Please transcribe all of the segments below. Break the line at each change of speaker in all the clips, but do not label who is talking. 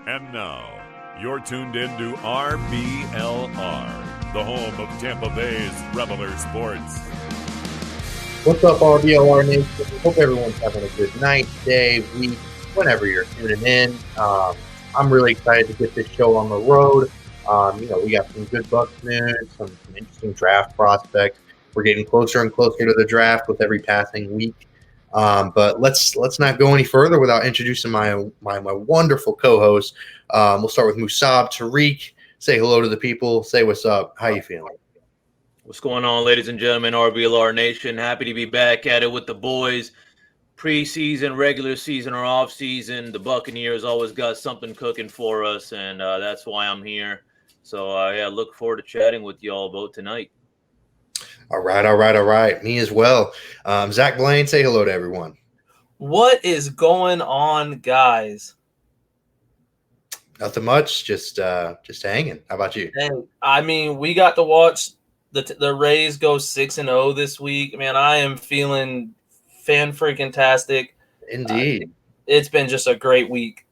And now, you're tuned in to RBLR, the home of Tampa Bay's Reveler Sports.
What's up, RBLR Nation? Hope everyone's having a good night, day, week, whenever you're tuning in. I'm really excited to get this show on the road. We got some good Bucs news, some interesting draft prospects. We're getting closer and closer to the draft with every passing week. But let's not go any further without introducing my wonderful co-host. We'll start with Musab. Tariq, say hello to the people. Say what's up. How you feeling?
What's going on, ladies and gentlemen, RBLR Nation? Happy to be back at it with the boys. Preseason, regular season, or off season, the Buccaneers always got something cooking for us, and that's why I'm here. So, look forward to chatting with y'all about tonight.
All right. Me as well. Zach Blaine, say hello to everyone.
What is going on, guys?
Nothing much, just hanging. How about you?
And I mean, we got to watch the Rays go 6-0 this week. Man, I am feeling fan-freaking-tastic.
Indeed.
It's been just a great week.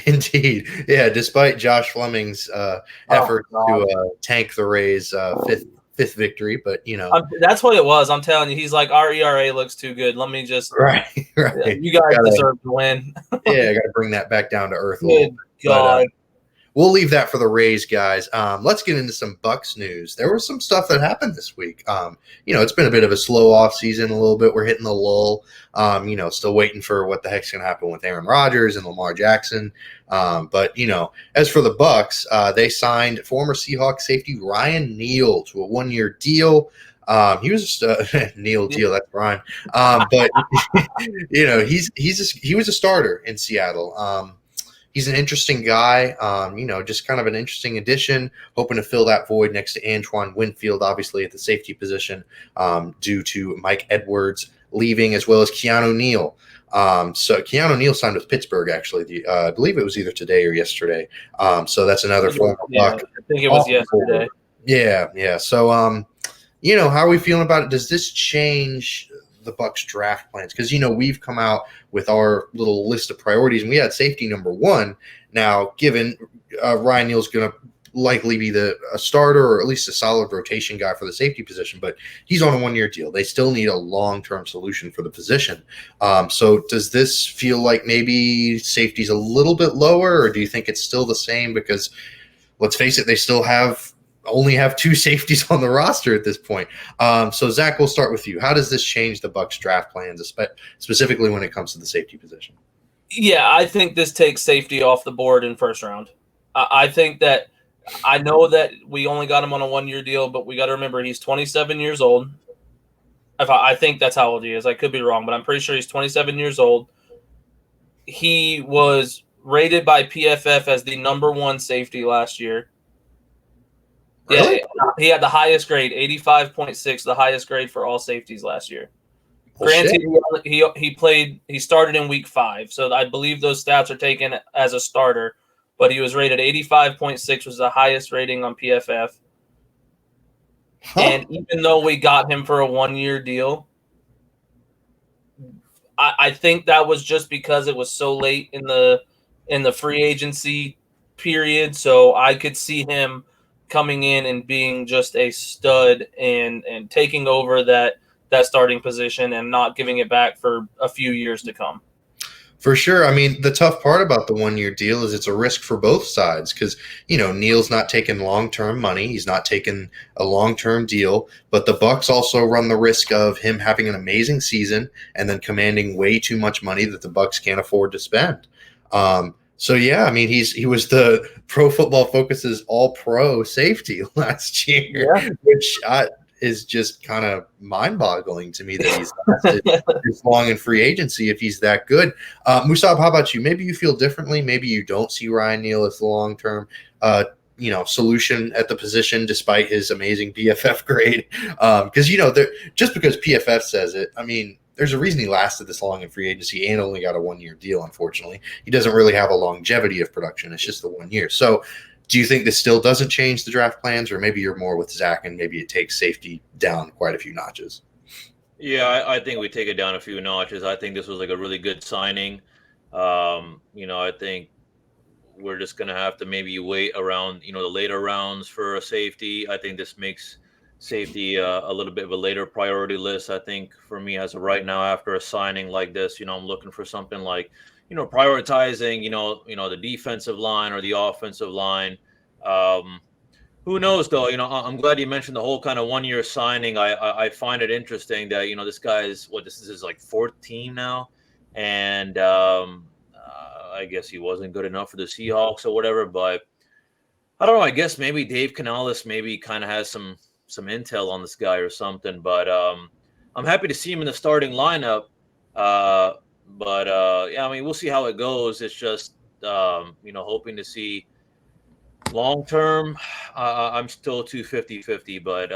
Indeed. Yeah, despite Josh Fleming's effort to tank the Rays' fifth victory, but
that's what it was. I'm telling you, he's like, our ERA looks too good. Let me just
right.
You guys deserve to win.
Yeah, I got to bring that back down to earth.
Good God.
But, we'll leave that for the Rays, guys. Let's get into some Bucs news. There was some stuff that happened this week. It's been a bit of a slow off season a little bit. We're hitting the lull. Still waiting for what the heck's going to happen with Aaron Rodgers and Lamar Jackson. But as for the Bucs, they signed former Seahawks safety Ryan Neal to a 1-year deal. He was just Neal deal. That's Brian. But he was a starter in Seattle. He's an interesting guy, just kind of an interesting addition, hoping to fill that void next to Antoine Winfield, obviously at the safety position, due to Mike Edwards leaving, as well as Keanu Neal. So Keanu Neal signed with Pittsburgh, actually. I believe it was either today or yesterday. So that's another former Buck.
I think it was yesterday.
Yeah. So, how are we feeling about it? Does this change the Bucs draft plans? Because we've come out with our little list of priorities, and we had safety number 1. Now, given Ryan Neal's going to likely be a starter or at least a solid rotation guy for the safety position, but he's on a 1-year deal. They still need a long-term solution for the position. So does this feel like maybe safety's a little bit lower, or do you think it's still the same? Because let's face it, they still only have 2 safeties on the roster at this point. So Zach, we'll start with you. How does this change the Bucs draft plans, specifically when it comes to the safety position?
Yeah, I think this takes safety off the board in first round. I think that I know that we only got him on a 1-year deal, but we got to remember he's 27 years old. I think that's how old he is. I could be wrong, but I'm pretty sure he's 27 years old. He was rated by PFF as the number 1 safety last year.
Really?
Yeah, he had the highest grade, 85.6, the highest grade for all safeties last year. Granted, he started in week 5, so I believe those stats are taken as a starter, but he was rated 85.6, was the highest rating on PFF. Huh. And even though we got him for a 1-year deal, I think that was just because it was so late in the free agency period, so I could see him coming in and being just a stud and taking over that starting position and not giving it back for a few years to come.
For sure. I mean, the tough part about the 1-year deal is it's a risk for both sides because, Neal's not taking long-term money. He's not taking a long-term deal. But the Bucs also run the risk of him having an amazing season and then commanding way too much money that the Bucs can't afford to spend. So, yeah, I mean, he was the Pro Football Focus's all-pro safety last year, which is just kind of mind-boggling to me that he's lasted this long in free agency if he's that good. Musab, how about you? Maybe you feel differently. Maybe you don't see Ryan Neal as the long-term solution at the position despite his amazing PFF grade. Because, just because PFF says it, I mean, there's a reason he lasted this long in free agency and only got a 1-year deal, unfortunately. He doesn't really have a longevity of production. It's just the 1 year. So do you think this still doesn't change the draft plans, or maybe you're more with Zach and maybe it takes safety down quite a few notches?
Yeah, I think we take it down a few notches. I think this was like a really good signing. I think we're just gonna have to maybe wait around, the later rounds for a safety. I think this makes safety a little bit of a later priority list. I think for me as of right now, after a signing like this, I'm looking for something like, prioritizing, the defensive line or the offensive line. Who knows though? I'm glad you mentioned the whole kind of 1 year signing. I find it interesting that this guy is this is his like fourth team now, and I guess he wasn't good enough for the Seahawks or whatever. But I don't know. I guess maybe Dave Canales maybe kind of has some intel on this guy or something. But I'm happy to see him in the starting lineup. But yeah, I mean, we'll see how it goes. It's just hoping to see. Long term, I'm still 250-50, but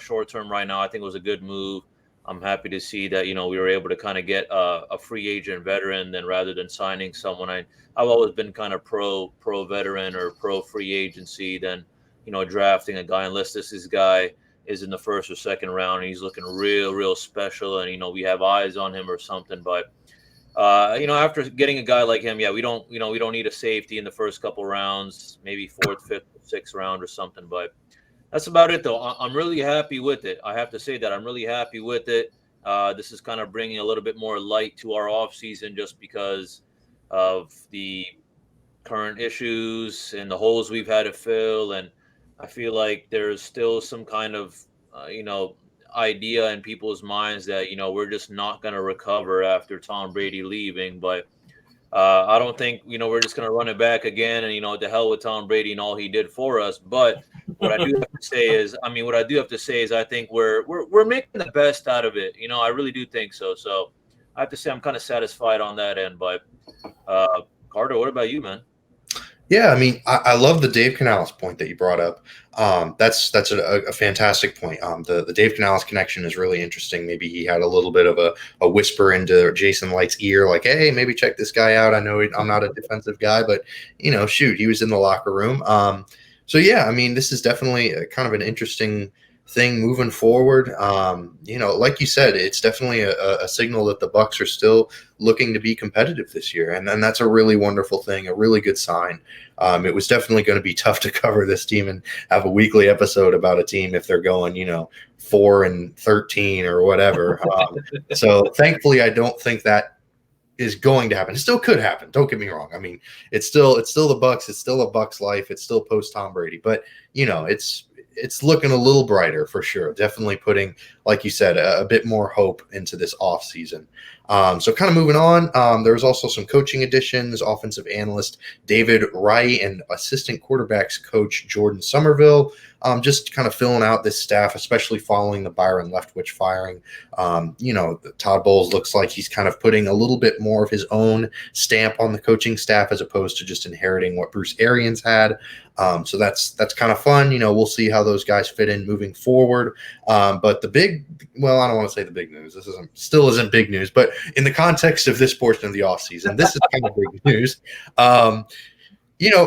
short term right now, I think it was a good move. I'm happy to see that we were able to kind of get a free agent veteran then rather than signing someone. I've always been kind of pro veteran or pro free agency than drafting a guy unless this guy is in the first or second round and he's looking real special and we have eyes on him or something, but. After getting a guy like him, yeah, we don't need a safety in the first couple rounds, maybe fourth, fifth, sixth round or something. But that's about it, though. I'm really happy with it. I have to say that I'm really happy with it. This is kind of bringing a little bit more light to our offseason just because of the current issues and the holes we've had to fill. And I feel like there's still some kind of, idea in people's minds that we're just not going to recover after Tom Brady leaving, but I don't think we're just going to run it back again and to hell with Tom Brady and all he did for us. But what I do have to say is I think we're making the best out of it. I really do think so. So I have to say I'm kind of satisfied on that end. But Carter, what about you, man?
Yeah, I mean, I love the Dave Canales point that you brought up. That's a fantastic point. The Dave Canales connection is really interesting. Maybe he had a little bit of a whisper into Jason Light's ear, like, hey, maybe check this guy out. I know I'm not a defensive guy, but, shoot, he was in the locker room. So, yeah, I mean, this is definitely kind of an interesting thing moving forward. Like you said, it's definitely a signal that the Bucs are still looking to be competitive this year. And that's a really wonderful thing, a really good sign. It was definitely going to be tough to cover this team and have a weekly episode about a team if they're going, 4-13 or whatever. So thankfully, I don't think that is going to happen. It still could happen. Don't get me wrong. I mean, it's still the Bucs. It's still a Bucs life. It's still post Tom Brady, but it's looking a little brighter for sure. Definitely putting, like you said, a bit more hope into this offseason. So kind of moving on, there was also some coaching additions, offensive analyst David Wright and assistant quarterbacks coach Jordan Somerville, just kind of filling out this staff, especially following the Byron Leftwich firing. Todd Bowles looks like he's kind of putting a little bit more of his own stamp on the coaching staff as opposed to just inheriting what Bruce Arians had. So that's kind of fun. We'll see how those guys fit in moving forward. But I don't want to say the big news. This still isn't big news, but in the context of this portion of the offseason, this is kind of big news.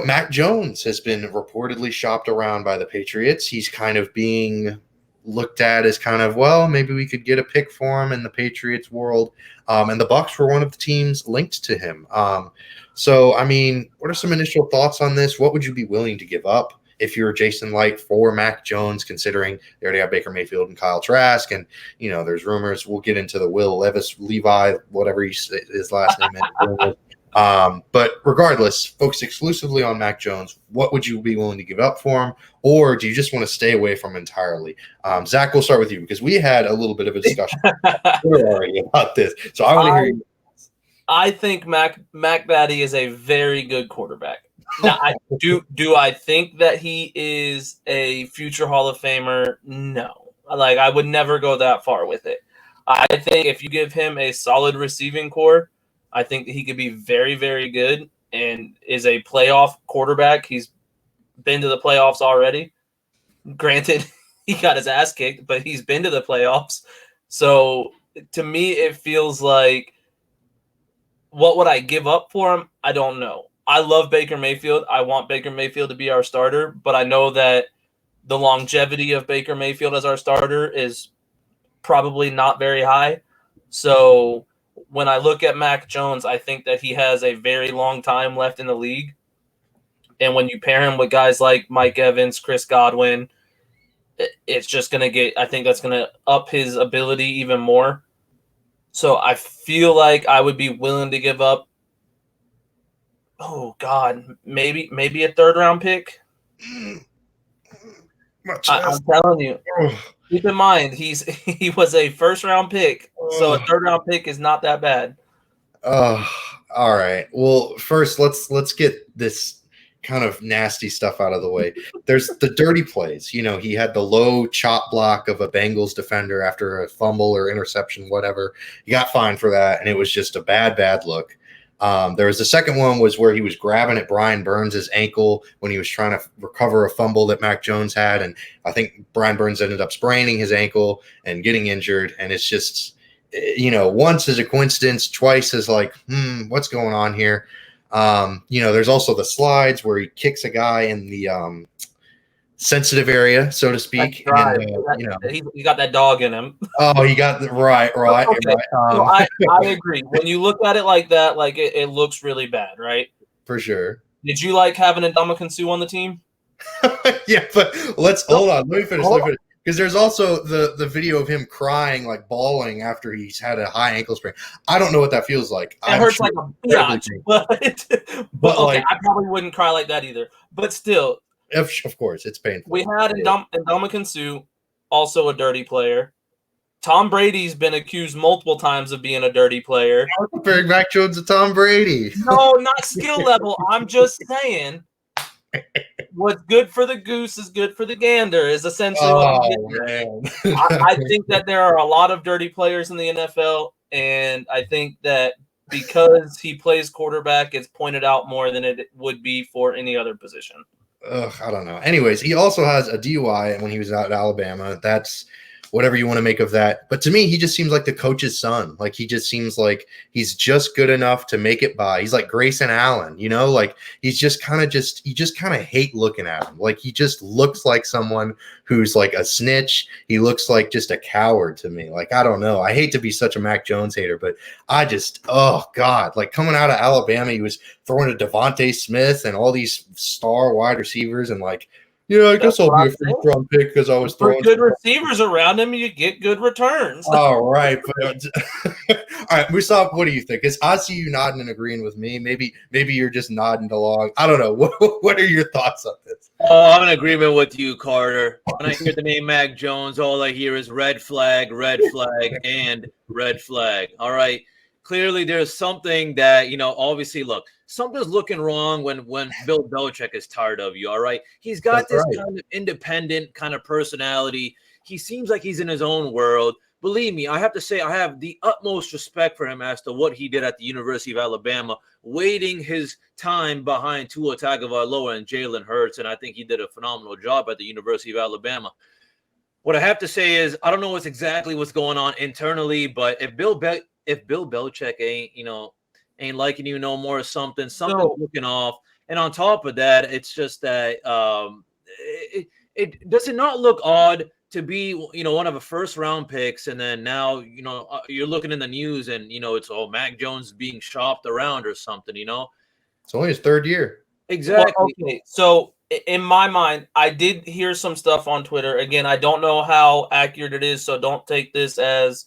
Mac Jones has been reportedly shopped around by the Patriots. He's kind of being looked at as kind of, well, maybe we could get a pick for him in the Patriots world. And the Bucs were one of the teams linked to him. So, I mean, what are some initial thoughts on this? What would you be willing to give up if you're Jason Light for Mac Jones, considering they already have Baker Mayfield and Kyle Trask? And, there's rumors. We'll get into the Levi, whatever his last name is. But regardless, focus exclusively on Mac Jones. What would you be willing to give up for him? Or do you just want to stay away from him entirely? Zach, we'll start with you because we had a little bit of a discussion already about this. So I want to hear you.
I think Mac Daddy is a very good quarterback. Now, do I think that he is a future Hall of Famer? No. I would never go that far with it. I think if you give him a solid receiving core, I think that he could be very, very good and is a playoff quarterback. He's been to the playoffs already. Granted, he got his ass kicked, but he's been to the playoffs. So to me, it feels like, what would I give up for him? I don't know. I love Baker Mayfield. I want Baker Mayfield to be our starter, but I know that the longevity of Baker Mayfield as our starter is probably not very high. So when I look at Mac Jones, I think that he has a very long time left in the league. And when you pair him with guys like Mike Evans, Chris Godwin, it's just going to get – I think that's going to up his ability even more. So I feel like I would be willing to give up, oh, God, maybe a third-round pick. I'm telling you. Keep in mind, he was a first-round pick, so a third-round pick is not that bad.
All right. Well, first, let's get this kind of nasty stuff out of the way. There's the dirty plays. You know, he had the low chop block of a Bengals defender after a fumble or interception, whatever. He got fined for that, and it was just a bad look. There was the second one was where he was grabbing at Brian Burns' ankle when he was trying to recover a fumble that Mac Jones had. And I think Brian Burns ended up spraining his ankle and getting injured. And it's just, you know, once is a coincidence, twice is like, what's going on here? You know, there's also the slides where he kicks a guy in the sensitive area, so to speak.
Right.
And, you know,
he got that dog in him.
Oh, he got right.
Okay. So I agree. When you look at it like that, like it looks really bad, right?
For sure.
Did you like having Ndamukong Suh on the team?
Yeah, but hold on. Let me finish. Because there's also the video of him crying, like bawling after he's had a high ankle sprain. I don't know what that feels like.
It hurts like a biatch, but okay,
like,
I probably wouldn't cry like that either. But still,
of course, it's painful.
We had Ndamukong Suh, also a dirty player. Tom Brady's been accused multiple times of being a dirty player.
I'm comparing Mac Jones to Tom Brady.
No, not skill level. I'm just saying what's good for the goose is good for the gander is essentially what I'm getting at. I think that there are a lot of dirty players in the NFL, and I think that because he plays quarterback, it's pointed out more than it would be for any other position.
I don't know. Anyways, he also has a DUI when he was out at Alabama. That's whatever you want to make of that. But to me, he just seems like the coach's son. Like, he just seems like he's just good enough to make it by. He's like Grayson Allen, you know, like he's just kind of you just kind of hate looking at him. Like, he just looks like someone who's like a snitch. He looks like just a coward to me. Like, I don't know. I hate to be such a Mac Jones hater, but I just, oh God, like coming out of Alabama, he was throwing to Devontae Smith and all these star wide receivers and like, yeah, I guess I'll be a first-round pick because I was throwing
good receivers around him. You get good returns.
All right, but all right, Musab, what do you think? Because I see you nodding and agreeing with me. Maybe you're just nodding along. I don't know. What are your thoughts on this?
Oh, I'm in agreement with you, Carter. When I hear the name Mac Jones, all I hear is red flag, and red flag. All right. Clearly, there's something that, you know, obviously, look, something's looking wrong when Bill Belichick is tired of you, all right? He's got this kind of independent kind of personality. He seems like he's in his own world. Believe me, I have to say I have the utmost respect for him as to what he did at the University of Alabama, waiting his time behind Tua Tagovailoa and Jalen Hurts, and I think he did a phenomenal job at the University of Alabama. What I have to say is I don't know what's going on internally, but if Bill Belichick ain't liking you no more or something's looking off. And on top of that, it's just that it does it not look odd to be, you know, one of the first round picks, and then now, you know, you're looking in the news and, you know, it's Mac Jones being shopped around or something, you know?
It's only his third year.
Exactly.
Well, okay, so in my mind, I did hear some stuff on Twitter. Again, I don't know how accurate it is, so don't take this as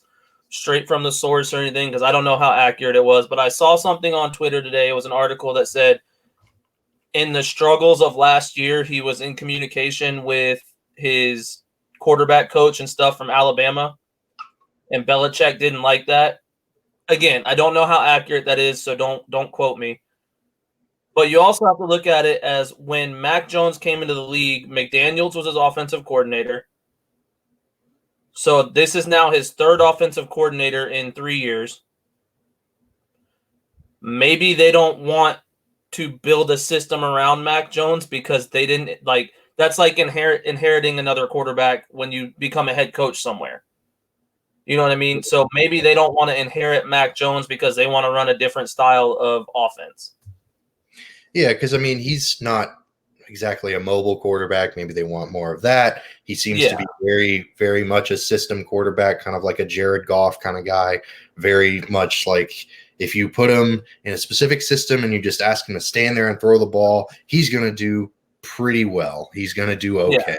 straight from the source or anything, because I don't know how accurate it was, but I saw something on Twitter today. It was an article that said in the struggles of last year, he was in communication with his quarterback coach and stuff from Alabama, and Belichick didn't like that. Again, I don't know how accurate that is, so don't quote me. But you also have to look at it as when Mac Jones came into the league, McDaniels was his offensive coordinator. So this is now his third offensive coordinator in 3 years. Maybe they don't want to build a system around Mac Jones because they didn't like. That's like inheriting another quarterback when you become a head coach somewhere. You know what I mean? So maybe they don't want to inherit Mac Jones because they want to run a different style of offense.
Yeah, because I mean, he's not exactly a mobile quarterback. Maybe they want more of that. He seems to be very, very much a system quarterback, kind of like a Jared Goff kind of guy, very much like if you put him in a specific system and you just ask him to stand there and throw the ball, he's going to do pretty well. He's going to do okay. Yeah.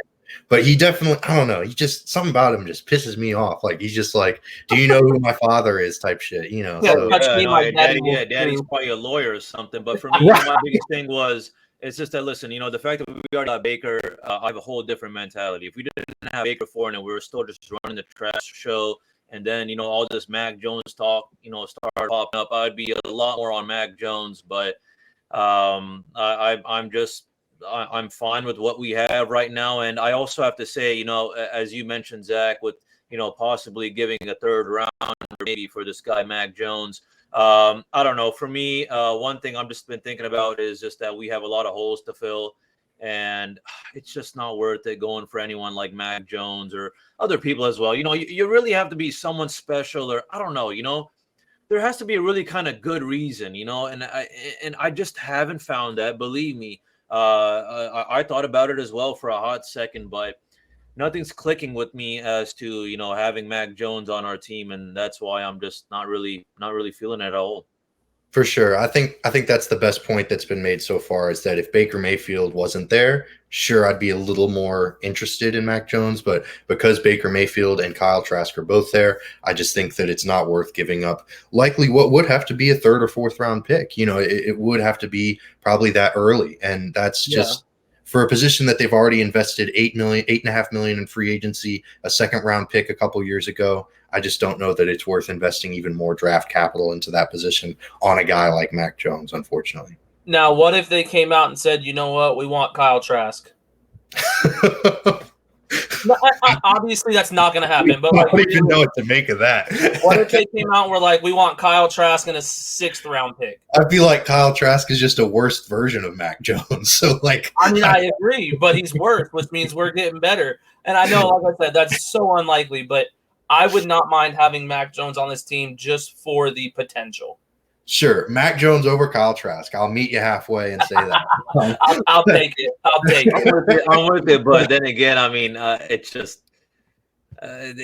But he definitely, I don't know. He just, something about him just pisses me off. Like, he's just like, do you know who my father is type shit, you know?
Daddy's probably a lawyer or something. But for me, my biggest thing was, it's just that, listen, you know, the fact that we already got Baker, I have a whole different mentality. If we didn't have Baker before and we were still just running the trash show, and then, you know, all this Mac Jones talk, you know, started popping up, I'd be a lot more on Mac Jones. But I'm fine with what we have right now. And I also have to say, you know, as you mentioned, Zach, with, you know, possibly giving a third round maybe for this guy, Mac Jones. I don't know. For me, one thing I'm just been thinking about is just that we have a lot of holes to fill. And it's just not worth it going for anyone like Mac Jones or other people as well. You know, you really have to be someone special, or I don't know, you know, there has to be a really kind of good reason, you know, and I just haven't found that. Believe me, I thought about it as well for a hot second, but nothing's clicking with me as to, you know, having Mac Jones on our team, and that's why I'm just not really feeling it at all.
For sure. I think that's the best point that's been made so far, is that if Baker Mayfield wasn't there, sure, I'd be a little more interested in Mac Jones. But because Baker Mayfield and Kyle Trask are both there, I just think that it's not worth giving up likely what would have to be a third or fourth round pick. You know, it would have to be probably that early. And that's just for a position that they've already invested $8.5 million in free agency, a second round pick a couple years ago. I just don't know that it's worth investing even more draft capital into that position on a guy like Mac Jones, unfortunately.
Now, what if they came out and said, you know what, we want Kyle Trask? Obviously, that's not going to happen. But
I don't even know what to make of that.
What if they came out and were like, we want Kyle Trask and a 6th round pick?
I feel like Kyle Trask is just a worse version of Mac Jones. So, like,
I mean, I agree, but he's worse, which means we're getting better. And I know, like I said, that's so unlikely, but I would not mind having Mac Jones on this team just for the potential.
Sure. Mac Jones over Kyle Trask. I'll meet you halfway and say that.
I'll take it.
I'm with it. But then again, I mean, it's just, I'm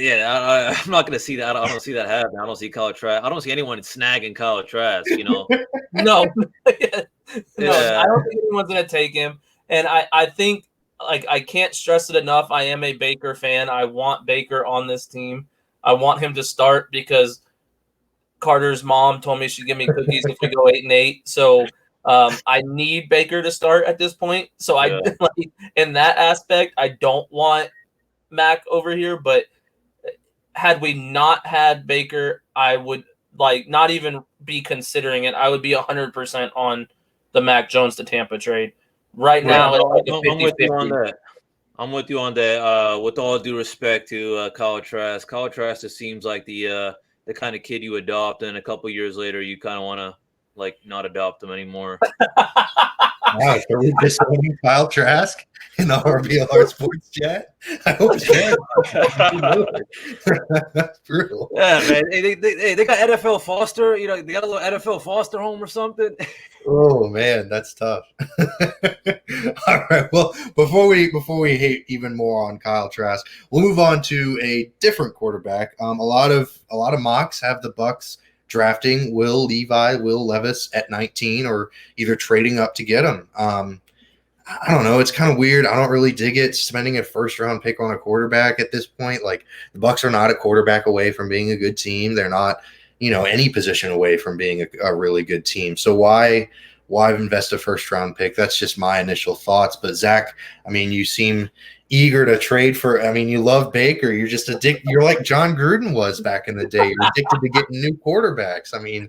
not going to see that. I don't see that happen. I don't see Kyle Trask. I don't see anyone snagging Kyle Trask, you know.
No. I don't think anyone's going to take him. And I think, like, I can't stress it enough, I am a Baker fan. I want Baker on this team. I want him to start because Carter's mom told me she'd give me cookies if we go 8-8. So I need Baker to start at this point. So like, in that aspect, I don't want Mac over here. But had we not had Baker, I would like not even be considering it. I would be 100% on the Mac Jones to Tampa trade. Right now,
I'm with you on that. I'm with you on that. With all due respect to Kyle Trask just seems like the kind of kid you adopt, and a couple years later, you kind of want to like not adopt him anymore.
Wow, so we just owning Kyle Trask in the RBLR Sports Chat? I hope so. That's brutal.
Yeah, man. They got NFL Foster. You know, they got a little NFL Foster home or something.
Oh man, that's tough. All right. Well, before we hate even more on Kyle Trask, we'll move on to a different quarterback. A lot of mocks have the Bucs drafting Will Levis at 19, or either trading up to get him. I don't know. It's kind of weird. I don't really dig it, spending a first round pick on a quarterback at this point. Like, the Bucs are not a quarterback away from being a good team. They're not, you know, any position away from being a really good team. So why invest a first round pick? That's just my initial thoughts. But Zach, I mean, you seem eager to trade for. I mean, you love Baker. You're just addicted. You're like John Gruden was back in the day. You're addicted to getting new quarterbacks. I mean,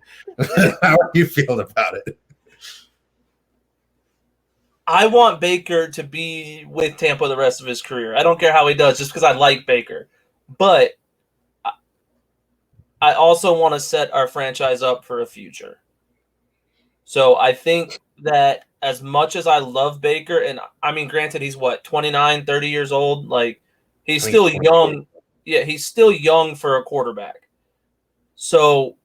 how are you feeling about it?
I want Baker to be with Tampa the rest of his career. I don't care how he does, just because I like Baker. But I also want to set our franchise up for a future. So I think that as much as I love Baker, and I mean, granted, he's 29, 30 years old. Like, he's still young. Yeah, he's still young for a quarterback. So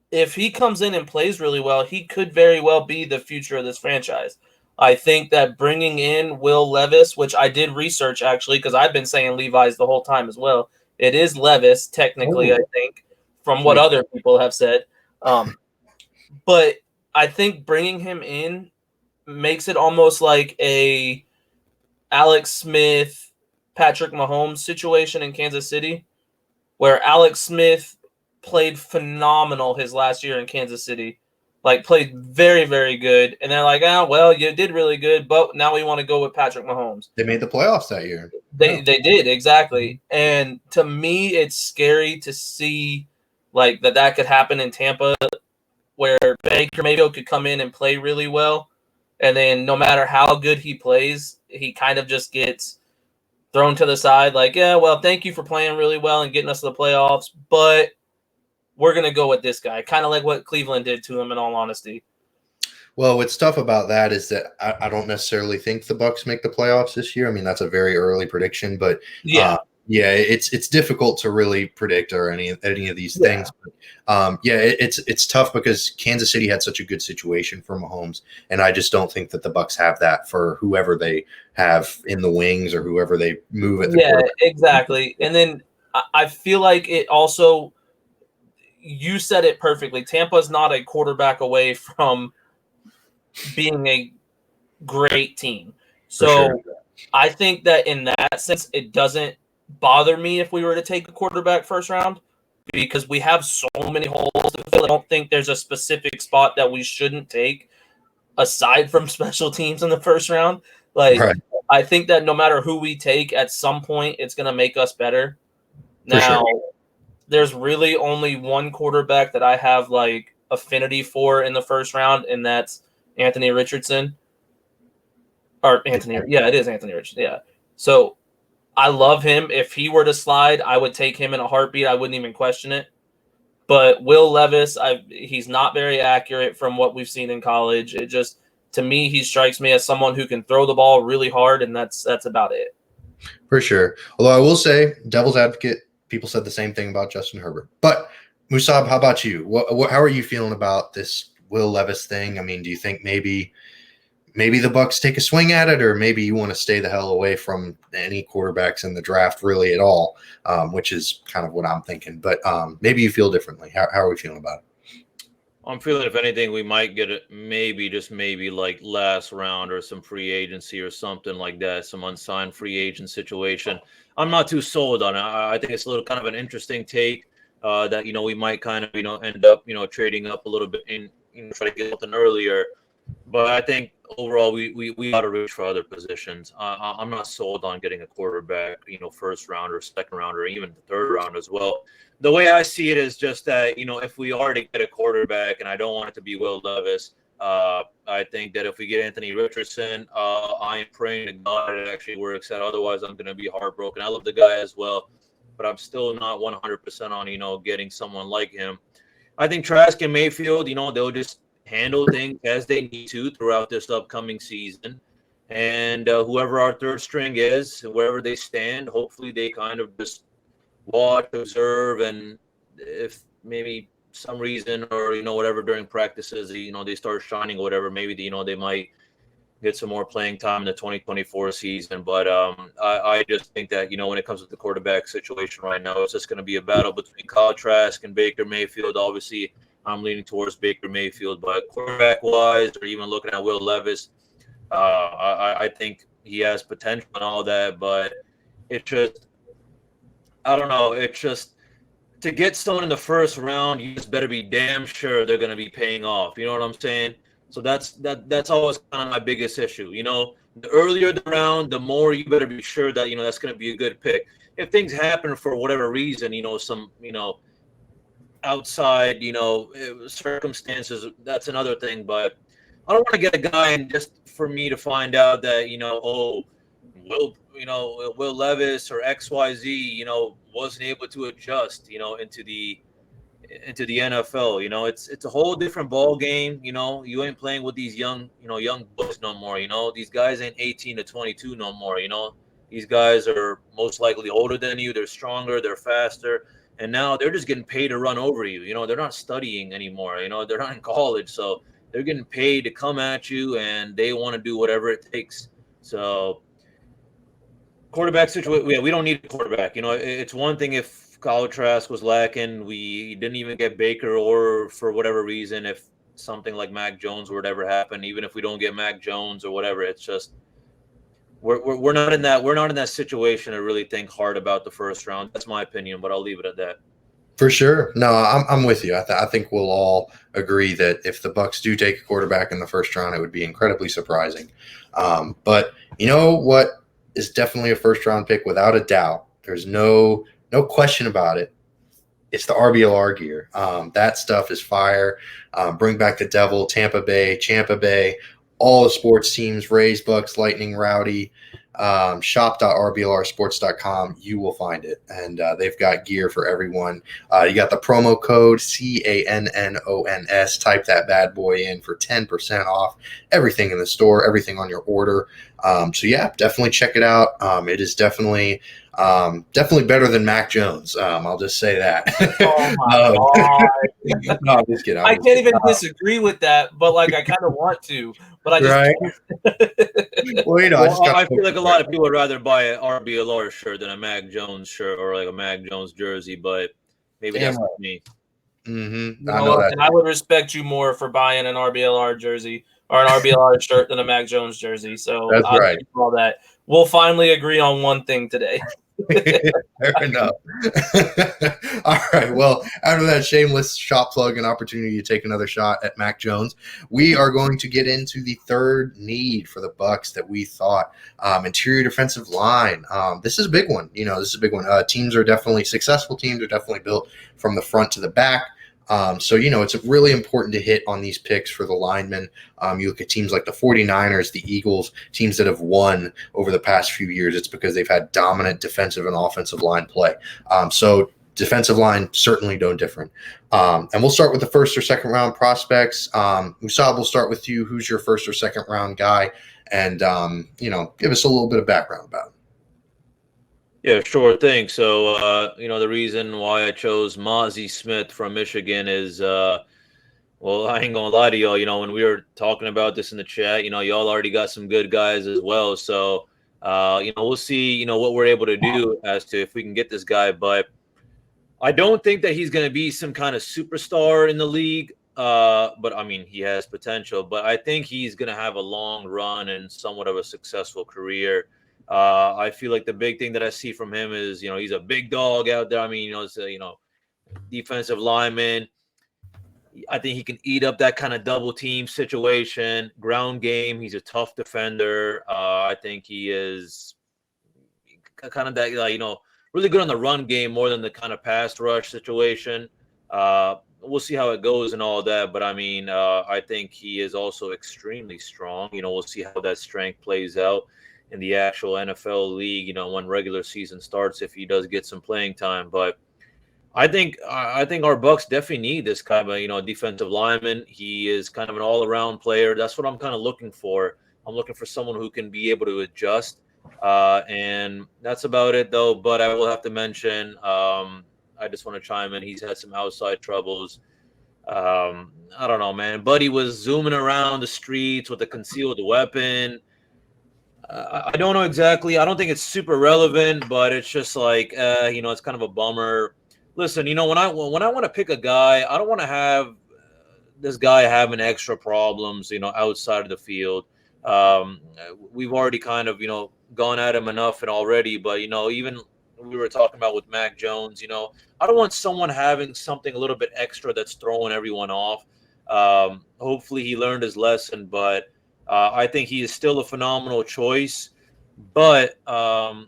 if he comes in and plays really well, he could very well be the future of this franchise. I think that bringing in Will Levis, which I did research actually, because I've been saying Levi's the whole time as well. It is Levis, technically, I think. from what other people have said. But I think bringing him in makes it almost like a Alex Smith, Patrick Mahomes situation in Kansas City, where Alex Smith played phenomenal his last year in Kansas City, like played very, very good. And they're like, oh, well, you did really good, but now we want to go with Patrick Mahomes.
They made the playoffs that year.
They did, exactly. And to me, it's scary to see like that could happen in Tampa, where Baker Mayfield could come in and play really well. And then no matter how good he plays, he kind of just gets thrown to the side like, yeah, well, thank you for playing really well and getting us to the playoffs, but we're going to go with this guy. Kind of like what Cleveland did to him, in all honesty.
Well, what's tough about that is that I don't necessarily think the Bucs make the playoffs this year. I mean, that's a very early prediction, but it's difficult to really predict or any of these things. But, it's tough because Kansas City had such a good situation for Mahomes, and I just don't think that the Bucs have that for whoever they have in the wings or whoever they move at the quarterback.
Exactly. And then I feel like it also, you said it perfectly. Tampa's not a quarterback away from being a great team. So I think that in that sense, it doesn't bother me if we were to take a quarterback first round, because we have so many holes to fill. I don't think there's a specific spot that we shouldn't take aside from special teams in the first round. I think that no matter who we take, at some point, it's going to make us better. Now, there's really only one quarterback that I have like affinity for in the first round, and that's Anthony Richardson. It is Anthony Richardson. Yeah. So I love him. If he were to slide, I would take him in a heartbeat. I wouldn't even question it. But Will Levis, he's not very accurate from what we've seen in college. It just, to me, he strikes me as someone who can throw the ball really hard, and that's about it.
For sure. Although I will say, devil's advocate, people said the same thing about Justin Herbert. But Musab, how about you? How are you feeling about this Will Levis thing? I mean, do you think maybe the Bucs take a swing at it, or maybe you want to stay the hell away from any quarterbacks in the draft really at all, which is kind of what I'm thinking. But maybe you feel differently. How are we feeling about it?
I'm feeling, if anything, we might get it maybe like last round or some free agency or something like that, some unsigned free agent situation. I'm not too sold on it. I think it's a little kind of an interesting take that, we might kind of, end up, trading up a little bit and try to get something earlier. But I think overall we ought to reach for other positions. I'm not sold on getting a quarterback, first round or second round or even the third round as well. The way I see it is just that, if we are to get a quarterback, and I don't want it to be Will Levis, I think that if we get Anthony Richardson, I am praying to God it actually works out. Otherwise, I'm going to be heartbroken. I love the guy as well, but I'm still not 100% on, getting someone like him. I think Trask and Mayfield, they'll just handle things as they need to throughout this upcoming season. And whoever our third string is, wherever they stand, hopefully they kind of just watch, observe, and if maybe some reason or, whatever during practices, they start shining or whatever, maybe, they might get some more playing time in the 2024 season. But I just think that, when it comes to the quarterback situation right now, it's just going to be a battle between Kyle Trask and Baker Mayfield. Obviously, I'm leaning towards Baker Mayfield, but quarterback-wise, or even looking at Will Levis, I think he has potential and all that, but it's just, I don't know. It's just, to get someone in the first round, you just better be damn sure they're going to be paying off. You know what I'm saying? So that's always kind of my biggest issue. The earlier the round, the more you better be sure that, that's going to be a good pick. If things happen for whatever reason, some, outside, circumstances, that's another thing. But I don't want to get a guy and just for me to find out that, Will Levis or XYZ, wasn't able to adjust, into the NFL. It's a whole different ball game. You ain't playing with these young boys no more. These guys ain't 18 to 22 no more. These guys are most likely older than you. They're stronger. They're faster. And now they're just getting paid to run over you. They're not studying anymore. They're not in college. So they're getting paid to come at you, and they want to do whatever it takes. So quarterback situation, we don't need a quarterback. It's one thing if Kyle Trask was lacking. We didn't even get Baker, or for whatever reason, if something like Mac Jones were to ever happen, even if we don't get Mac Jones or whatever, it's just we're not in that situation to really think hard about the first round. That's my opinion, but I'll leave it at that.
For sure. No, I'm with you. I think we'll all agree that if the Bucs do take a quarterback in the first round, it would be incredibly surprising. But you know what is definitely a first round pick without a doubt. There's no question about it. It's the RBLR gear. That stuff is fire. Bring back the Devil, Tampa Bay, all the sports teams, Rays, Bucks, Lightning, Rowdy. Shop.rblrsports.com. You will find it, and they've got gear for everyone. You got the promo code CANNONS. Type that bad boy in for 10% off everything in the store, everything on your order. So yeah, definitely check it out. It is definitely better than Mac Jones. I'll just say that.
Oh my God.
No, I'm just kidding.
I can't even disagree with that, but like I kind of want to, but I just
right. Well,
I feel like a lot of people would rather buy an RBLR shirt than a Mac Jones shirt or like a Mac Jones jersey, but maybe that's not me.
Mm-hmm.
And I would respect you more for buying an RBLR jersey or an RBLR shirt than a Mac Jones jersey. So
that's right.
All that. We'll finally agree on one thing today.
Fair enough. All right. Well, after that shameless shop plug and opportunity to take another shot at Mac Jones, we are going to get into the third need for the Bucs that we thought. Interior defensive line. This is a big one. This is a big one. Successful teams are definitely built from the front to the back. So it's really important to hit on these picks for the linemen. You look at teams like the 49ers, the Eagles, teams that have won over the past few years. It's because they've had dominant defensive and offensive line play. So defensive line, certainly no different. And we'll start with the first or second round prospects. Musab, we'll start with you. Who's your first or second round guy? And, give us a little bit of background about him.
Yeah, sure thing. So, the reason why I chose Mozzie Smith from Michigan is, well, I ain't gonna lie to y'all. When we were talking about this in the chat, y'all already got some good guys as well. So, we'll see, what we're able to do as to if we can get this guy. But I don't think that he's going to be some kind of superstar in the league. But I mean, he has potential. But I think he's going to have a long run and somewhat of a successful career. I feel like the big thing that I see from him is, he's a big dog out there. I mean, it's a, defensive lineman. I think he can eat up that kind of double team situation. Ground game, he's a tough defender. I think he is kind of that, really good on the run game more than the kind of pass rush situation. We'll see how it goes and all that. But I mean, I think he is also extremely strong. We'll see how that strength plays out in the actual NFL league, when regular season starts, if he does get some playing time. But I think our Bucs definitely need this kind of, defensive lineman. He is kind of an all-around player. That's what I'm kind of looking for. I'm looking for someone who can be able to adjust. And that's about it, though. But I will have to mention, I just want to chime in. He's had some outside troubles. I don't know, man. Buddy was zooming around the streets with a concealed weapon. I don't know exactly. I don't think it's super relevant, but it's just like, it's kind of a bummer. Listen, when I want to pick a guy, I don't want to have this guy having extra problems, outside of the field. We've already kind of, gone at him enough and already, but, even we were talking about with Mac Jones, I don't want someone having something a little bit extra that's throwing everyone off. Hopefully he learned his lesson, but I think he is still a phenomenal choice, but I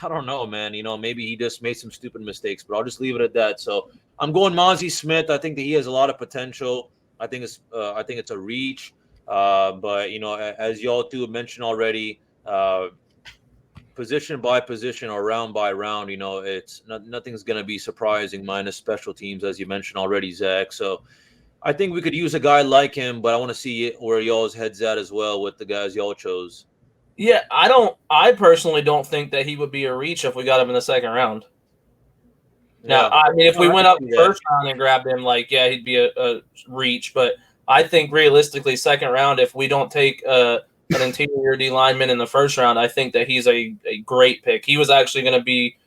don't know, man. Maybe he just made some stupid mistakes, but I'll just leave it at that. So I'm going Mozzie Smith. I think that he has a lot of potential. I think it's a reach, but as y'all two mentioned already, position by position or round by round, it's nothing's going to be surprising minus special teams, as you mentioned already, Zach. So I think we could use a guy like him, but I want to see where y'all's heads at as well with the guys y'all chose.
Yeah, I personally don't think that he would be a reach if we got him in the second round. Now, I mean, if we went up first round and grabbed him, he'd be a reach. But I think realistically, second round, if we don't take an interior D lineman in the first round, I think that he's a great pick. He was actually going to be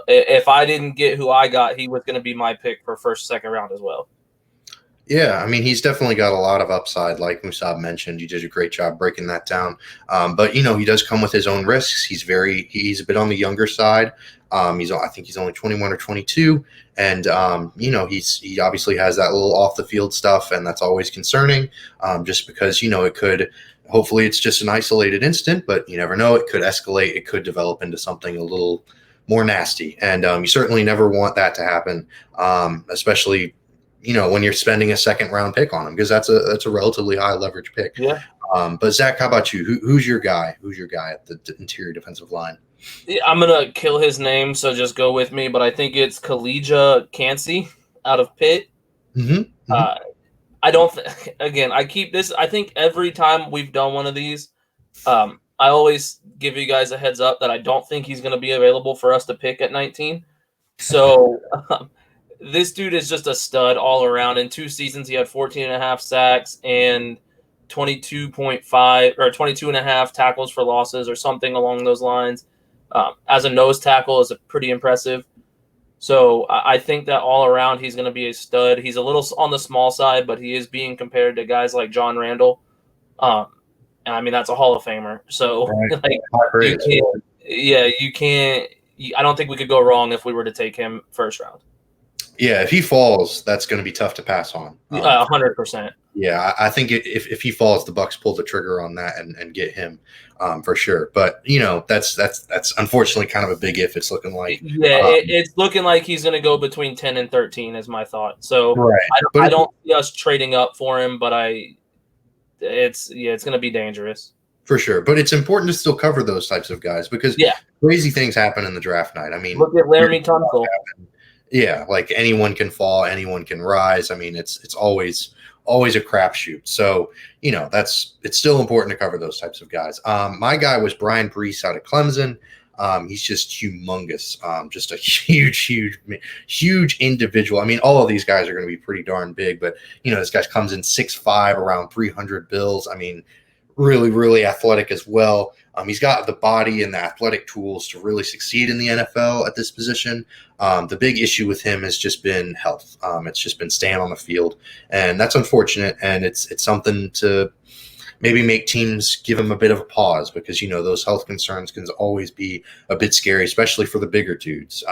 If I didn't get who I got, he was going to be my pick for first, second round as well.
Yeah, I mean, he's definitely got a lot of upside, like Musab mentioned. You did a great job breaking that down. But he does come with his own risks. He's a bit on the younger side. I think he's only 21 or 22, and he obviously has that little off the field stuff, and that's always concerning. Just because it could. Hopefully, it's just an isolated incident, but you never know. It could escalate. It could develop into something a little more nasty, and you certainly never want that to happen, especially when you're spending a second round pick on him, because that's a relatively high leverage pick.
Yeah.
But Zach, how about you? Who's your guy? Who's your guy at the interior defensive line?
Yeah, I'm gonna kill his name, so just go with me. But I think it's Khalija Cansey out of Pitt.
Mm-hmm.
I don't. Again, I keep this. I think every time we've done one of these, I always give you guys a heads up that I don't think he's going to be available for us to pick at 19. So this dude is just a stud all around. In 2 seasons, he had 14.5 sacks and 22.5 or 22.5 tackles for losses or something along those lines. As a nose tackle is pretty impressive. So I think that all around he's going to be a stud. He's a little on the small side, but he is being compared to guys like John Randall. And I mean, that's a Hall of Famer. So you can't. I don't think we could go wrong if we were to take him first round.
Yeah, if he falls, that's going to be tough to pass on.
100%.
Yeah, I think if he falls, the Bucs pull the trigger on that and get him for sure. But that's unfortunately kind of a big if. It's looking like
it's looking like he's going to go between 10 and 13 is my thought. So
right.
I don't see us trading up for him, but it's going to be dangerous.
For sure. But it's important to still cover those types of guys because crazy things happen in the draft night. I mean,
look at Laramie Tunsil.
Yeah, like anyone can fall, anyone can rise. I mean, it's always a crapshoot. So, it's still important to cover those types of guys. My guy was Brian Brees out of Clemson. He's just humongous. Just a huge individual. I mean, all of these guys are going to be pretty darn big, but this guy comes in 6'5", around 300 bills. I mean, really, really athletic as well. He's got the body and the athletic tools to really succeed in the NFL at this position. The big issue with him has just been health. It's just been staying on the field, and that's unfortunate. And it's something to maybe make teams give him a bit of a pause because those health concerns can always be a bit scary, especially for the bigger dudes.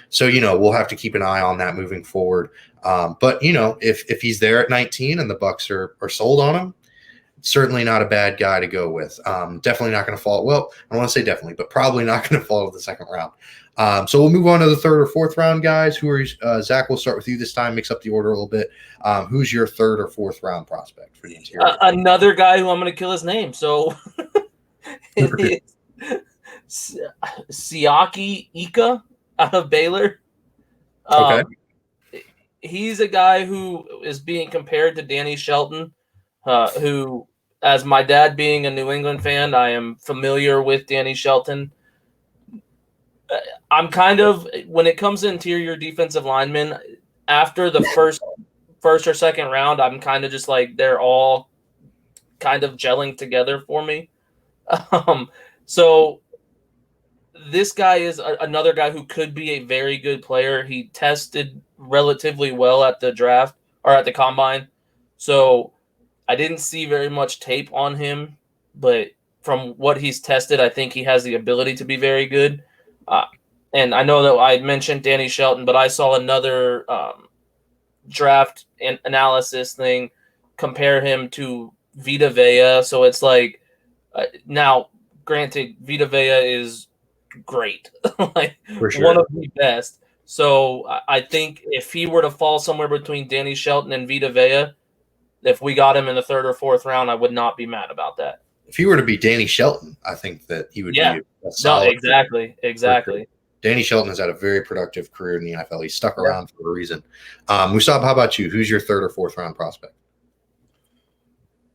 So we'll have to keep an eye on that moving forward. But if he's there at 19 and the Bucs are sold on him, certainly not a bad guy to go with. Definitely not going to fall. Well, I don't want to say definitely, but probably not going to fall to the second round. So we'll move on to the third or fourth round guys. Who are Zach? We'll start with you this time. Mix up the order a little bit. Who's your third or fourth round prospect for the interior?
Another guy who I'm going to kill his name. So it's Siaki Ika out of Baylor.
Okay.
He's a guy who is being compared to Danny Shelton, who, as my dad being a New England fan, I am familiar with Danny Shelton. I'm kind of, when it comes to interior defensive linemen, after the first or second round, I'm kind of just like, they're all kind of gelling together for me. So this guy is another guy who could be a very good player. He tested relatively well at the draft or at the combine. So I didn't see very much tape on him, but from what he's tested, I think he has the ability to be very good. And I know that I mentioned Danny Shelton, but I saw another draft analysis thing compare him to Vita Vea. So it's like, now, granted, Vita Vea is great, like
For sure.
one of the best. So I think if he were to fall somewhere between Danny Shelton and Vita Vea, if we got him in the third or fourth round, I would not be mad about that.
If he were to be Danny Shelton, I think that he would be a solid.
No, exactly.
Danny Shelton has had a very productive career in the NFL. He's stuck around for a reason. Musab, how about you? Who's your third or fourth round prospect?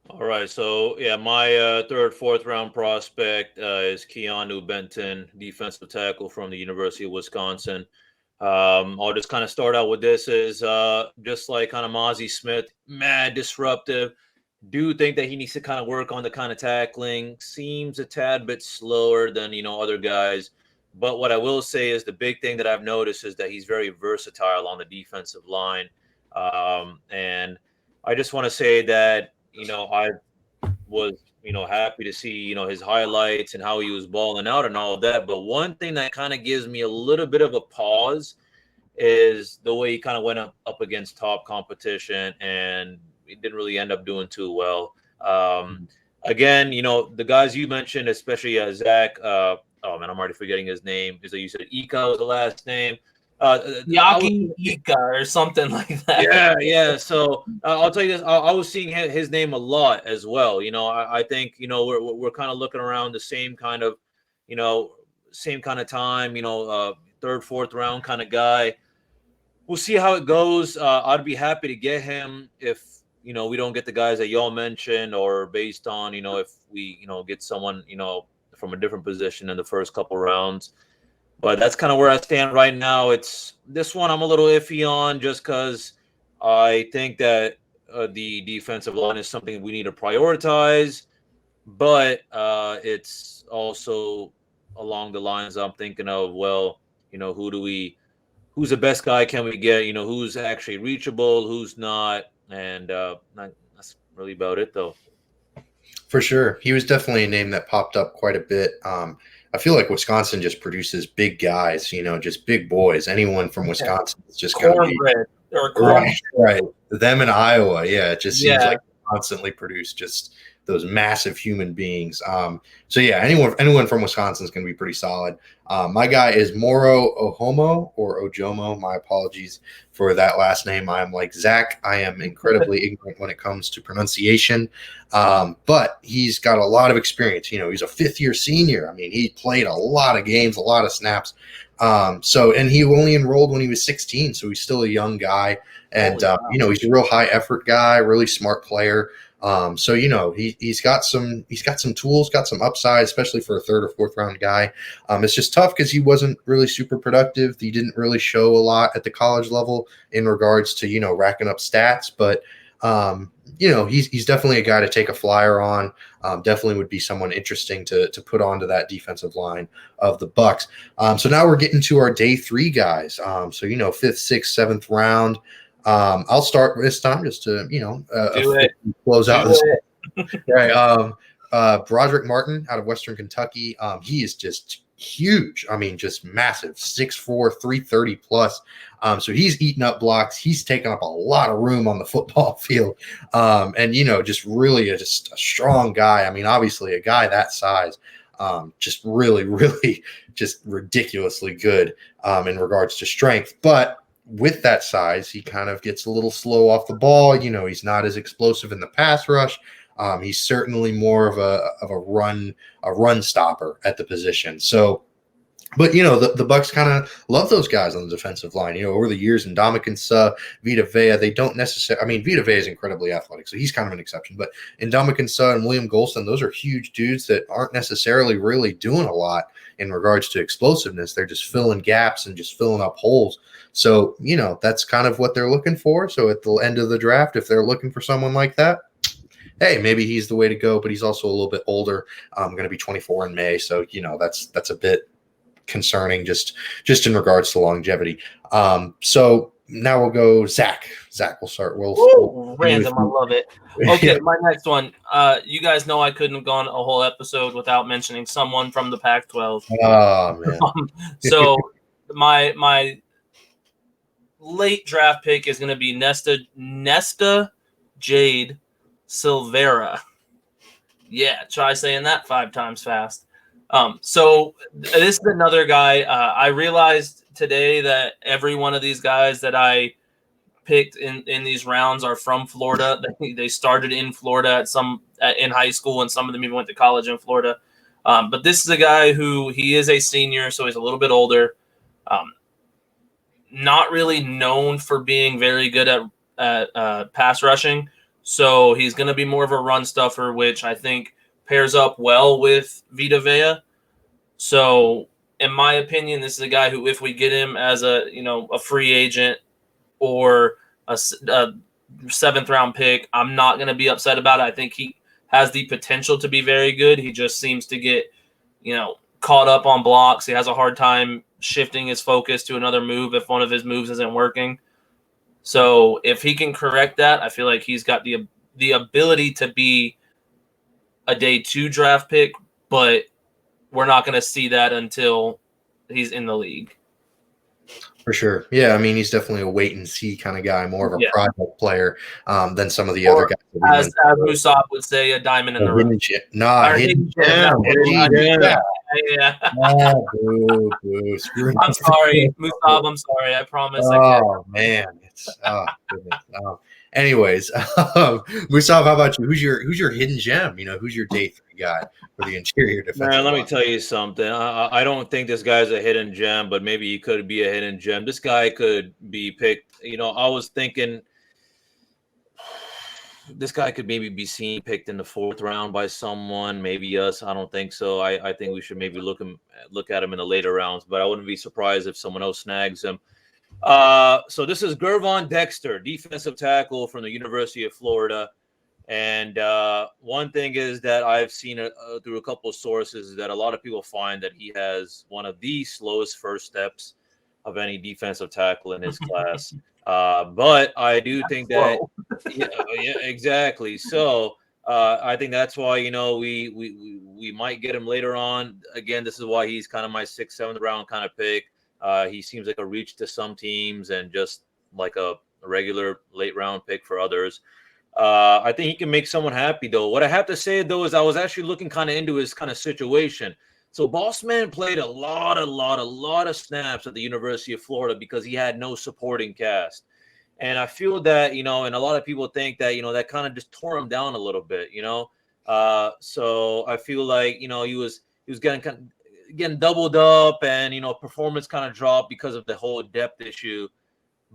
All right, so my third, fourth round prospect is Keanu Benton, defensive tackle from the University of Wisconsin. I'll just kind of start out with this is just like kind of Mozzie Smith, mad disruptive. Do think that he needs to kind of work on the kind of tackling. Seems a tad bit slower than other guys, But what I will say is the big thing that I've noticed is that he's very versatile on the defensive line. And I just want to say that, I was, happy to see, his highlights and how he was balling out and all of that. But one thing that kind of gives me a little bit of a pause is the way he kind of went up against top competition, and he didn't really end up doing too well. Again, the guys you mentioned, especially Zach, oh man, I'm already forgetting his name. Is that you said Ika was the last name?
Yaki Ika or something like that.
Yeah. So I'll tell you this: I was seeing his name a lot as well. I think we're kind of looking around the same kind of, time. Third, fourth round kind of guy. We'll see how it goes. I'd be happy to get him if we don't get the guys that y'all mentioned, or based on if we get someone from a different position in the first couple rounds. But that's kind of where I stand right now. It's this one I'm a little iffy on, just because I think that the defensive line is something we need to prioritize. But it's also along the lines I'm thinking of, well, who's the best guy can we get? Who's actually reachable, who's not, and that's really about it, though.
For sure. He was definitely a name that popped up quite a bit. I feel like Wisconsin just produces big guys, just big boys. Anyone from Wisconsin is just going to be right. Them in Iowa, yeah, it just seems like they constantly produce just those massive human beings. So yeah, anyone from Wisconsin is going to be pretty solid. My guy is Moro Ojomo or Ojomo. My apologies for that last name. I am like Zach. I am incredibly ignorant when it comes to pronunciation. But he's got a lot of experience. He's a fifth-year senior. I mean, he played a lot of games, a lot of snaps. And he only enrolled when he was 16, so he's still a young guy. And he's a real high-effort guy, really smart player. So he's got some tools, got some upside, especially for a third or fourth round guy. It's just tough because he wasn't really super productive. He didn't really show a lot at the college level in regards to racking up stats. But he's definitely a guy to take a flyer on. Definitely would be someone interesting to put onto that defensive line of the Bucs. So now we're getting to our day 3 guys. So fifth, sixth, seventh round. I'll start this time just to close out this. Right. Broderick Martin out of Western Kentucky. He is just huge. I mean, just massive, 6'4", 330 plus. So he's eating up blocks. He's taking up a lot of room on the football field. And just really a strong guy. I mean, obviously a guy that size, just really, really just ridiculously good in regards to strength. But with that size, he kind of gets a little slow off the ball. He's not as explosive in the pass rush. He's certainly more of a run stopper at the position. So, but the Bucs kind of love those guys on the defensive line. Over the years, in Ndamukong Suh, Vita Vea, they don't necessarily. I mean, Vita Vea is incredibly athletic, so he's kind of an exception. But in Ndamukong Suh and William Golston, those are huge dudes that aren't necessarily really doing a lot in regards to explosiveness. They're just filling gaps and just filling up holes. So, that's kind of what they're looking for. So at the end of the draft, if they're looking for someone like that, hey, maybe he's the way to go, but he's also a little bit older. I'm going to be 24 in May. So, that's a bit concerning just in regards to longevity. So now we'll go Zach. Zach, we'll start.
Random. I love it. Okay, my next one. You guys know I couldn't have gone a whole episode without mentioning someone from the Pac-12.
Oh, man.
So my late draft pick is going to be Nesta Jade Silvera. Yeah, try saying that 5 times fast. So this is another guy. I realized today that every one of these guys that I picked in these rounds are from Florida. They started in Florida in high school, and some of them even went to college in Florida. But this is a guy who he is a senior, so he's a little bit older. Not really known for being very good at pass rushing. So he's going to be more of a run stuffer, which I think pairs up well with Vita Vea. So in my opinion, this is a guy who, if we get him as a free agent or a 7th round pick, I'm not going to be upset about it. I think he has the potential to be very good. He just seems to get, caught up on blocks. He has a hard time shifting his focus to another move if one of his moves isn't working. So if he can correct that, I feel like he's got the ability to be a day 2 draft pick, but we're not going to see that until he's in the league.
For sure. Yeah, I mean, he's definitely a wait-and-see kind of guy, more of a project player than some of the other guys.
As Musab would say, a diamond in the rough.
Hidden gem.
Yeah.
Boo.
I'm sorry, Musab. I'm sorry. I promise.
Oh, man. Goodness. Anyways, Musab, how about you? Who's your hidden gem? Who's your day 3 guy for the interior defense?
Man, let me tell you something. I don't think this guy's a hidden gem, but maybe he could be a hidden gem. This guy could be picked. I was thinking this guy could maybe be seen picked in the 4th round by someone, maybe us. I don't think so. I think we should maybe look at him in the later rounds, but I wouldn't be surprised if someone else snags him. So this is Gervon Dexter, defensive tackle from the University of Florida. And one thing is that I've seen through a couple of sources is that a lot of people find that he has one of the slowest first steps of any defensive tackle in his class. But I do think that, yeah, exactly. So I think that's why, we might get him later on. Again, this is why he's kind of my 6th, 7th round kind of pick. He seems like a reach to some teams and just like a regular late round pick for others. I think he can make someone happy, though. What I have to say, though, is I was actually looking kind of into his kind of situation. So Bossman played a lot of snaps at the University of Florida because he had no supporting cast. And I feel that, and a lot of people think that, that kind of just tore him down a little bit, So I feel like, he was getting doubled up and, performance kind of dropped because of the whole depth issue.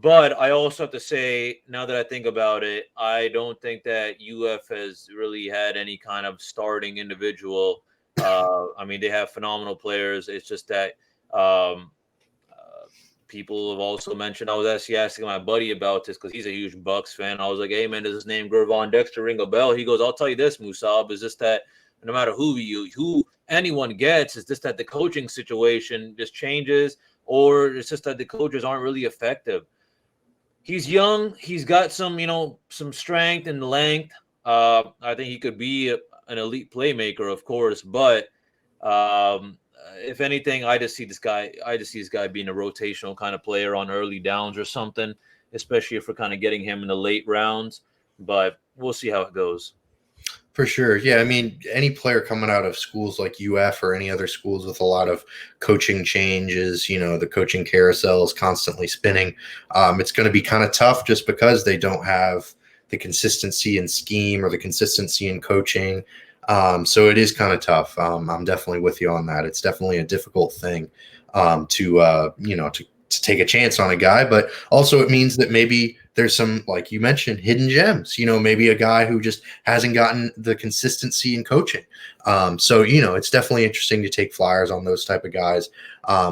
But I also have to say, now that I think about it, I don't think that UF has really had any kind of starting individual. I mean, they have phenomenal players. It's just that people have also mentioned, I was actually asking my buddy about this because he's a huge Bucs fan. I was like, hey, man, does his name Gervon Dexter ring a bell? He goes, I'll tell you this, Musab, is just that no matter who anyone gets, it's just that the coaching situation just changes, or it's just that the coaches aren't really effective. He's young. He's got some, some strength and length. I think he could be an elite playmaker, of course. But if anything, I just see this guy being a rotational kind of player on early downs or something, especially if we're kind of getting him in the late rounds. But we'll see how it goes.
For sure. Yeah, I mean, any player coming out of schools like UF or any other schools with a lot of coaching changes, the coaching carousel is constantly spinning. It's going to be kind of tough just because they don't have the consistency in scheme or the consistency in coaching. So it is kind of tough. I'm definitely with you on that. It's definitely a difficult thing to take a chance on a guy, but also it means that maybe there's some, like you mentioned, hidden gems, maybe a guy who just hasn't gotten the consistency in coaching. So it's definitely interesting to take flyers on those type of guys.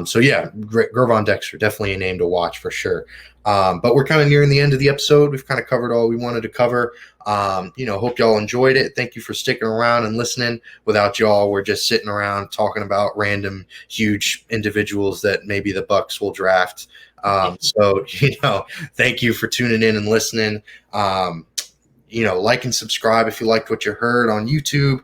So yeah, Gervon Dexter, definitely a name to watch for sure. But we're kind of nearing the end of the episode. We've kind of covered all we wanted to cover. Hope y'all enjoyed it. Thank you for sticking around and listening. Without y'all, we're just sitting around talking about random huge individuals that maybe the Bucs will draft. So thank you for tuning in and listening. Like and subscribe if you liked what you heard on YouTube,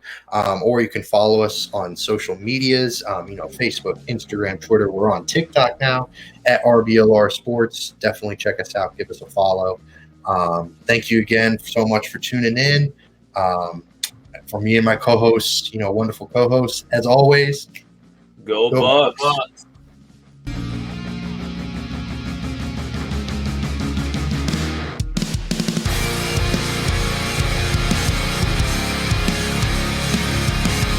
or you can follow us on social medias, Facebook, Instagram, Twitter. We're on TikTok now at RBLR Sports. Definitely check us out. Give us a follow. Thank you again so much for tuning in. For me and my co-hosts, wonderful co-hosts, as always,
go Bucs.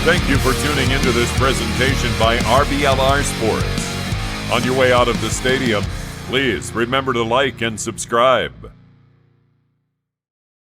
Thank you for tuning into this presentation by RBLR Sports. On your way out of the stadium, please remember to like and subscribe.